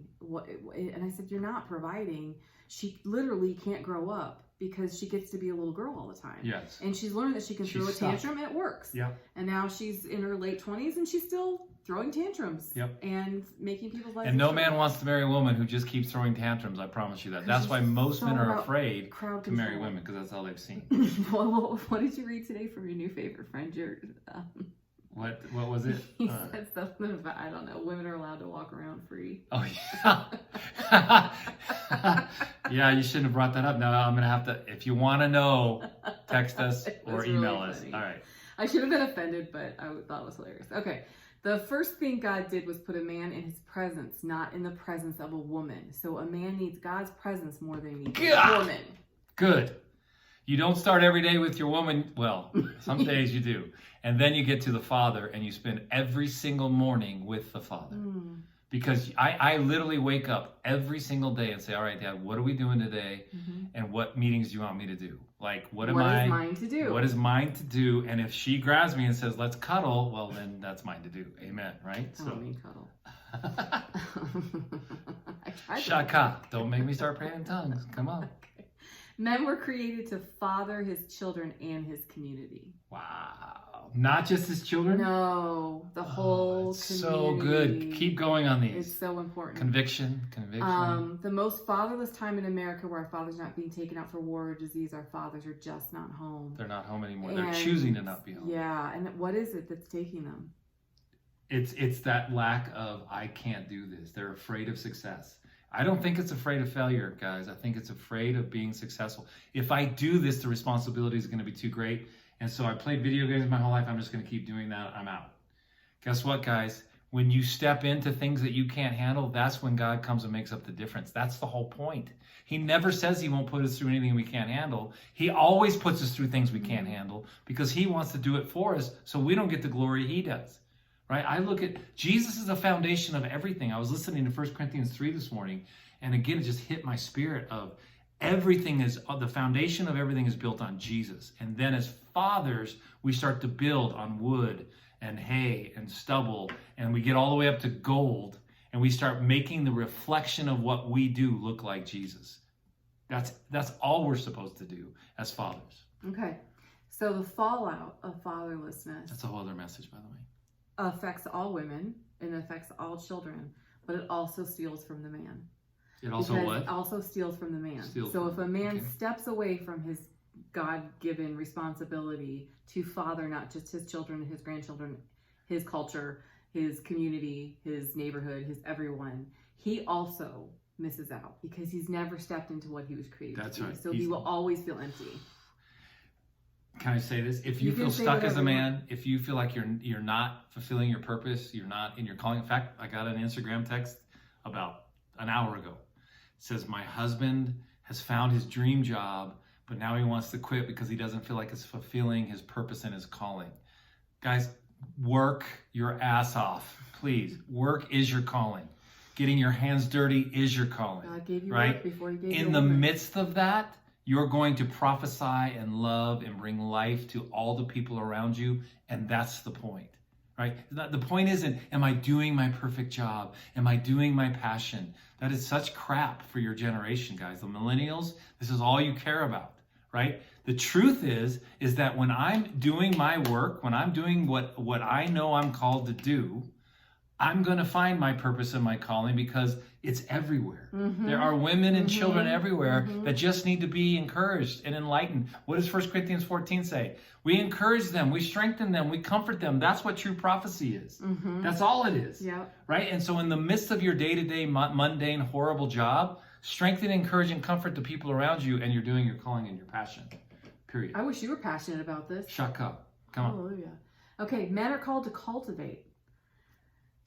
Speaker 2: And I said, you're not providing. She literally can't grow up because she gets to be a little girl all the time.
Speaker 1: Yes.
Speaker 2: And she's learned that she can throw a tantrum, it works.
Speaker 1: Yeah.
Speaker 2: And now she's in her late 20s and she's still throwing tantrums.
Speaker 1: Yep.
Speaker 2: And making people's lives.
Speaker 1: And no man wants to marry a woman who just keeps throwing tantrums, I promise you that. That's why most men are afraid to marry women, because that's all they've seen.
Speaker 2: What did you read today from your new favorite friend?
Speaker 1: What was it?
Speaker 2: He said something about, I don't know, women are allowed to walk around free.
Speaker 1: Oh, yeah. Yeah, you shouldn't have brought that up. Now I'm going to have to, if you want to know, text us or email
Speaker 2: really
Speaker 1: us.
Speaker 2: funny.
Speaker 1: All right.
Speaker 2: I should have been offended, but I thought it was hilarious. Okay. The first thing God did was put a man in his presence, not in the presence of a woman. So a man needs God's presence more than he needs a woman.
Speaker 1: Good. You don't start every day with your woman. Well, some days you do. And then you get to the Father and you spend every single morning with the Father. Because I literally wake up every single day and say, all right, Dad, what are we doing today? And what meetings do you want me to do? Like, what is mine to do? What is mine to do? And if she grabs me and says, let's cuddle, well, then that's mine to do. Amen, right?
Speaker 2: I don't mean cuddle.
Speaker 1: Shaka. Don't make me start praying in tongues. Come on.
Speaker 2: Okay. Men were created to father his children and his community.
Speaker 1: Wow. Not just his children?
Speaker 2: No, the whole community.
Speaker 1: So good. Keep going on these.
Speaker 2: It's so important.
Speaker 1: Conviction.
Speaker 2: The most fatherless time in America where our fathers are not being taken out for war or disease, our fathers are just not home.
Speaker 1: They're not home anymore. They're choosing to not be home.
Speaker 2: Yeah, and what is it that's taking them?
Speaker 1: It's that lack of, I can't do this. They're afraid of success. I don't think it's afraid of failure, guys. I think it's afraid of being successful. If I do this, the responsibility is going to be too great. And so I played video games my whole life. I'm just going to keep doing that. I'm out. Guess what, guys? When you step into things that you can't handle, that's when God comes and makes up the difference. That's the whole point. He never says he won't put us through anything we can't handle. He always puts us through things we can't handle because he wants to do it for us so we don't get the glory he does. Right? I look at Jesus is the foundation of everything. I was listening to 1 Corinthians 3 this morning, and again, it just hit my spirit of everything is, the foundation of everything is built on Jesus. And then as fathers, we start to build on wood and hay and stubble, and we get all the way up to gold, and we start making the reflection of what we do look like Jesus. That's all we're supposed to do as fathers.
Speaker 2: Okay. So the fallout of fatherlessness.
Speaker 1: That's a whole other message, by the way.
Speaker 2: Affects all women and affects all children, but it also steals from the man.
Speaker 1: It also
Speaker 2: because
Speaker 1: what?
Speaker 2: It also steals from the man.
Speaker 1: Steals
Speaker 2: so
Speaker 1: from
Speaker 2: if a man steps away from his God-given responsibility to father not just his children, his grandchildren, his culture, his community, his neighborhood, his everyone, he also misses out because he's never stepped into what he was created
Speaker 1: That's
Speaker 2: to be.
Speaker 1: right.
Speaker 2: So he will always feel empty.
Speaker 1: Can I say this? If you feel stuck as a man, if you feel like you're not fulfilling your purpose, you're not in your calling. In fact, I got an Instagram text about an hour ago. It says, my husband has found his dream job, but now he wants to quit because he doesn't feel like it's fulfilling his purpose and his calling. Guys, work your ass off. Please. Work is your calling. Getting your hands dirty is your calling.
Speaker 2: God gave you
Speaker 1: right?
Speaker 2: work before he gave you
Speaker 1: in the midst of that, you're going to prophesy and love and bring life to all the people around you. And that's the point, right? The point isn't, am I doing my perfect job? Am I doing my passion? That is such crap for your generation, guys. The millennials, this is all you care about, right? The truth is that when I'm doing my work, when I'm doing what I know I'm called to do, I'm going to find my purpose and my calling because it's everywhere. There are women and children everywhere that just need to be encouraged and enlightened. What does 1 Corinthians 14 say? We encourage them, we strengthen them, we comfort them. That's what true prophecy is. That's all it is. Right? And so in the midst of your day-to-day mundane, horrible job, strengthen, encourage, and comfort the people around you, and you're doing your calling and your passion. Period.
Speaker 2: I wish you were passionate about this.
Speaker 1: Shut up. Come on.
Speaker 2: Hallelujah. Okay, men are called to cultivate.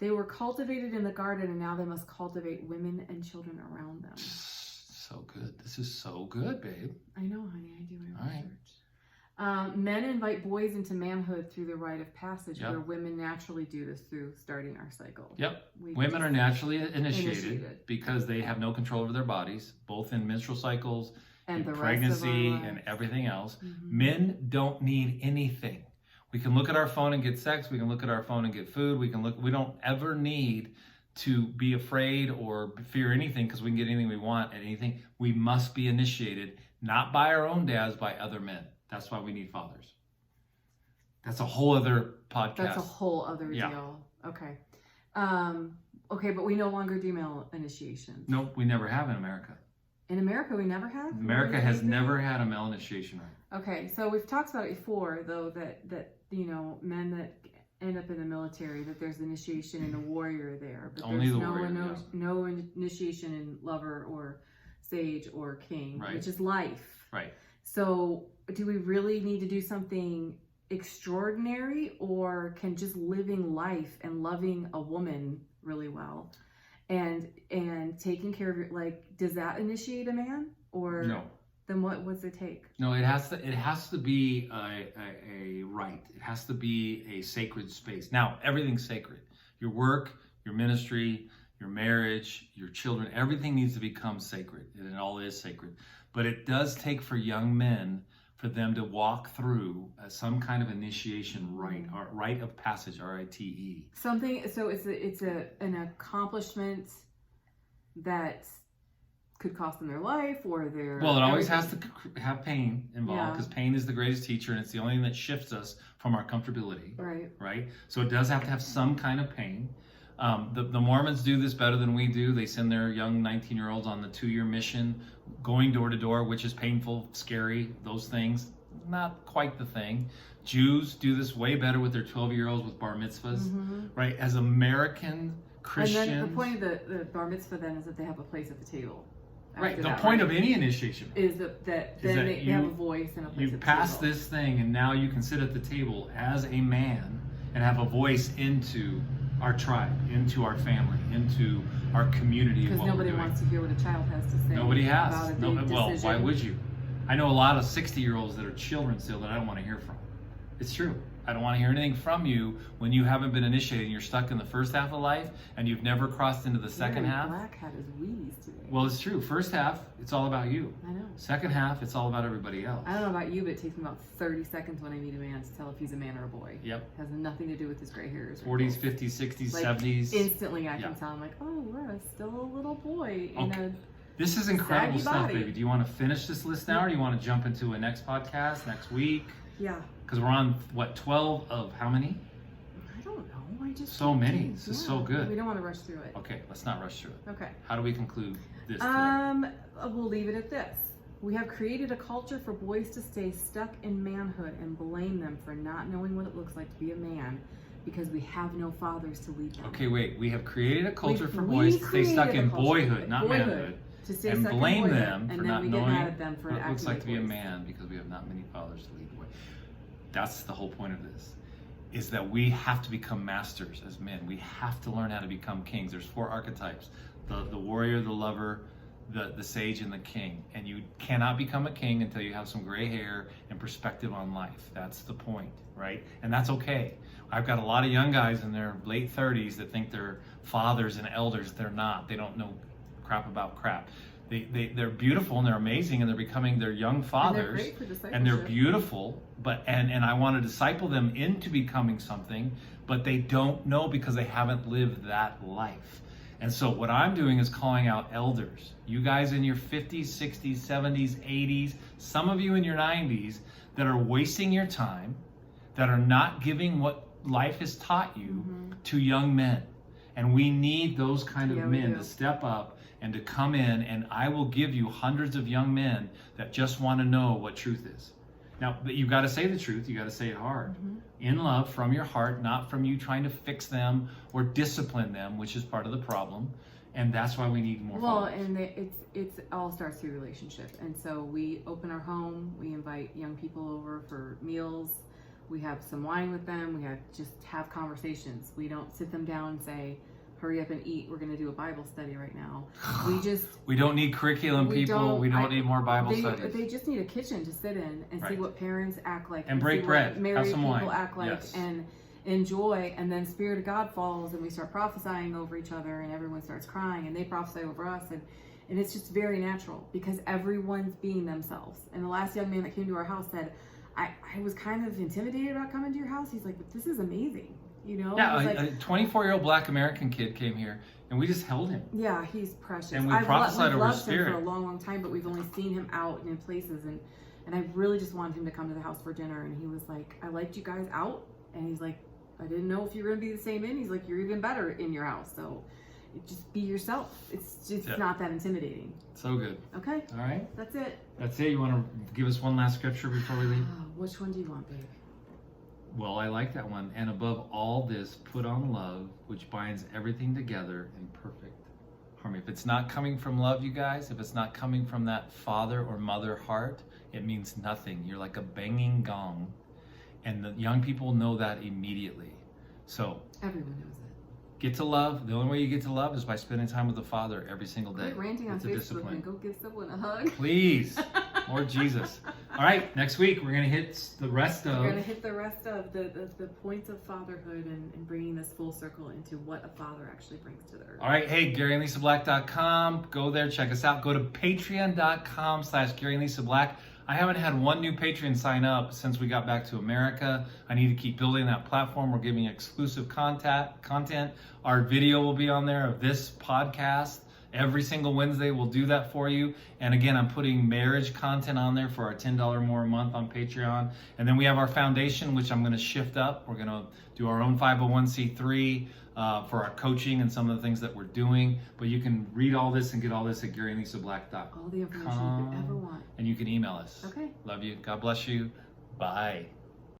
Speaker 2: They were cultivated in the garden, and now they must cultivate women and children around them.
Speaker 1: So good. This is so good, babe.
Speaker 2: I know, honey. I do my
Speaker 1: All
Speaker 2: research. Men invite boys into manhood through the rite of passage, where women naturally do this through starting our cycle. Women are naturally initiated because they have no control over their bodies, both in menstrual cycles, and in pregnancy, and everything else. Men don't need anything. We can look at our phone and get sex. We can look at our phone and get food. We don't ever need to be afraid or fear anything because we can get anything we want and anything. We must be initiated, not by our own dads, by other men. That's why we need fathers. That's a whole other podcast. That's a whole other deal. Okay. Okay, but we no longer do male initiations.
Speaker 1: Nope, we never have in America.
Speaker 2: In America, we never have?
Speaker 1: America has never had a male initiation rite.
Speaker 2: Okay, so we've talked about it before, though, that you know, men that end up in the military, that there's initiation in a warrior there, but
Speaker 1: Only
Speaker 2: there's
Speaker 1: the warrior,
Speaker 2: no initiation in lover or sage or king,
Speaker 1: Right.
Speaker 2: which is life.
Speaker 1: Right.
Speaker 2: So do we really need to do something extraordinary, or can just living life and loving a woman really well and taking care of your, like, does that initiate a man? Or
Speaker 1: No.
Speaker 2: then what's it take?
Speaker 1: No, it has to be a right. It has to be a sacred space. Now, everything's sacred. Your work, your ministry, your marriage, your children, everything needs to become sacred, and it all is sacred. But it does take for young men for them to walk through some kind of initiation rite, or rite of passage, RITE.
Speaker 2: Something, so it's an accomplishment that could cost them their life or their...
Speaker 1: Well, it always has to have pain involved,
Speaker 2: Yeah.
Speaker 1: because pain is the greatest teacher, and it's the only thing that shifts us from our comfortability.
Speaker 2: Right.
Speaker 1: Right? So it does have to have some kind of pain. The Mormons do this better than we do. They send their young 19-year-olds on the 2-year mission, going door to door, which is painful, scary, those things. Not quite the thing. Jews do this way better with their 12-year-olds with bar mitzvahs, right? As American Christians.
Speaker 2: And then the point of the bar mitzvah then is that they have a place at the table.
Speaker 1: Right.
Speaker 2: After
Speaker 1: The
Speaker 2: that,
Speaker 1: point
Speaker 2: right?
Speaker 1: of any initiation
Speaker 2: is that then they have a voice and a place
Speaker 1: you
Speaker 2: at the
Speaker 1: pass
Speaker 2: table.
Speaker 1: this thing, and now you can sit at the table as a man and have a voice into our tribe, into our family, into our community.
Speaker 2: Because nobody wants to hear what a child has to say.
Speaker 1: Nobody has.
Speaker 2: About a
Speaker 1: No,
Speaker 2: big
Speaker 1: well,
Speaker 2: decision.
Speaker 1: why would you? I know a lot of 60-year-olds that are children still that I don't want to hear from. It's true. I don't want to hear anything from you when you haven't been initiated. You're stuck in the first half of life and you've never crossed into the second half.
Speaker 2: Black hat is Wheaties today.
Speaker 1: Well, it's true. First half, it's all about you.
Speaker 2: I know.
Speaker 1: Second half, it's all about everybody else.
Speaker 2: I don't know about you, but it takes me about 30 seconds when I meet a man to tell if he's a man or a boy.
Speaker 1: Yep.
Speaker 2: It has nothing to do with his gray hairs.
Speaker 1: 40s, 50s, 60s,
Speaker 2: Like,
Speaker 1: 70s.
Speaker 2: Instantly I
Speaker 1: Yeah.
Speaker 2: can tell. I'm like, oh, we're still a little boy in
Speaker 1: Okay.
Speaker 2: a...
Speaker 1: This is incredible
Speaker 2: saggy
Speaker 1: stuff,
Speaker 2: body.
Speaker 1: baby. Do you want to finish this list now, or do you want to jump into a next podcast next week?
Speaker 2: Yeah.
Speaker 1: Because we're on, what, 12 of how many?
Speaker 2: I don't know. I just...
Speaker 1: So many. This is so good.
Speaker 2: We don't want to rush through it.
Speaker 1: Okay, let's not rush through it.
Speaker 2: Okay.
Speaker 1: How do we conclude this today?
Speaker 2: We'll leave it at this. We have created a culture for boys to stay stuck in manhood and blame them for not knowing what it looks like to be a man because we have no fathers to lead them.
Speaker 1: Okay, wait. We have created a culture for
Speaker 2: We
Speaker 1: boys to stay stuck
Speaker 2: created a
Speaker 1: in
Speaker 2: culture,
Speaker 1: boyhood, not
Speaker 2: boyhood,
Speaker 1: manhood,
Speaker 2: to stay
Speaker 1: and
Speaker 2: stuck in
Speaker 1: blame
Speaker 2: boyhood,
Speaker 1: them
Speaker 2: and
Speaker 1: for
Speaker 2: then
Speaker 1: not
Speaker 2: we get
Speaker 1: knowing
Speaker 2: mad at them for
Speaker 1: what it looks
Speaker 2: acting
Speaker 1: like to be a
Speaker 2: boys.
Speaker 1: man because we have not many fathers to lead the way. That's the whole point of this, is that we have to become masters as men. We have to learn how to become kings. There's 4 archetypes: the warrior, the lover, the sage, and the king. And you cannot become a king until you have some gray hair and perspective on life. That's the point, right? And that's okay. I've got a lot of young guys in their late 30s that think they're fathers and elders. They're not. They don't know crap about crap. They're beautiful and they're amazing and they're becoming their young fathers.
Speaker 2: And they're great for discipleship.
Speaker 1: And they're beautiful, but and I want to disciple them into becoming something, but they don't know because they haven't lived that life. And so what I'm doing is calling out elders. You guys in your 50s, 60s, 70s, 80s, some of you in your 90s that are wasting your time, that are not giving what life has taught you to young men. And we need those kind of men to step up and to come in, and I will give you hundreds of young men that just want to know what truth is. Now, but you've got to say the truth. You got to say it hard. In love, from your heart, not from you trying to fix them or discipline them, which is part of the problem. And that's why we need more fathers.
Speaker 2: And it's all starts through relationship. And so we open our home, we invite young people over for meals, we have some wine with them, we have conversations. We don't sit them down and say, hurry up and eat, we're going to do a Bible study right now. We
Speaker 1: don't need curriculum, people. We don't need more Bible studies.
Speaker 2: They just need a kitchen to sit in and see what parents act like.
Speaker 1: And break bread,
Speaker 2: married
Speaker 1: have some
Speaker 2: people
Speaker 1: wine.
Speaker 2: act like, and enjoy. And then Spirit of God falls and we start prophesying over each other and everyone starts crying and they prophesy over us. And it's just very natural because everyone's being themselves. And the last young man that came to our house said, I was kind of intimidated about coming to your house. He's like, but this is amazing. You know?
Speaker 1: Yeah,
Speaker 2: like,
Speaker 1: a 24-year-old Black American kid came here, and we just held him.
Speaker 2: Yeah, he's precious.
Speaker 1: And we prophesied over
Speaker 2: I've
Speaker 1: Spirit.
Speaker 2: loved him for a long, long time, but we've only seen him out and in places, and I really just wanted him to come to the house for dinner. And he was like, I liked you guys out, and he's like, I didn't know if you were gonna be the same in. He's like, you're even better in your house, so just be yourself. It's just not that intimidating.
Speaker 1: So good.
Speaker 2: Okay.
Speaker 1: All right.
Speaker 2: That's it.
Speaker 1: That's it. You want to give us one last scripture before we leave?
Speaker 2: Which one do you want, babe?
Speaker 1: Well, I like that one. And above all this, put on love, which binds everything together in perfect harmony. If it's not coming from love, you guys, if it's not coming from that father or mother heart, it means nothing. You're like a banging gong. And the young people know that immediately. So
Speaker 2: everyone knows it.
Speaker 1: Get to love. The only way you get to love is by spending time with the Father every single day.
Speaker 2: Quit ranting on
Speaker 1: It's a
Speaker 2: Facebook
Speaker 1: discipline.
Speaker 2: and go give someone a hug.
Speaker 1: Please. Lord Jesus. All right, next week we're going to hit the rest of...
Speaker 2: We're going to hit the rest of the points of fatherhood and bringing this full circle into what a father actually brings to the earth.
Speaker 1: All right, hey, GaryandLisaBlack.com. Go there, check us out. Go to patreon.com/GaryandLisaBlack. I haven't had one new Patreon sign up since we got back to America. I need to keep building that platform. We're giving exclusive content. Our video will be on there of this podcast. Every single Wednesday we'll do that for you. And again, I'm putting marriage content on there for our $10 more a month on Patreon. And then we have our foundation, which I'm going to shift up. We're going to do our own 501c3 for our coaching and some of the things that we're doing. But you can read all this and get all this at GaryandLisaBlack.com.
Speaker 2: All the information you could ever want.
Speaker 1: And you can email us.
Speaker 2: Okay.
Speaker 1: Love you. God bless you. Bye.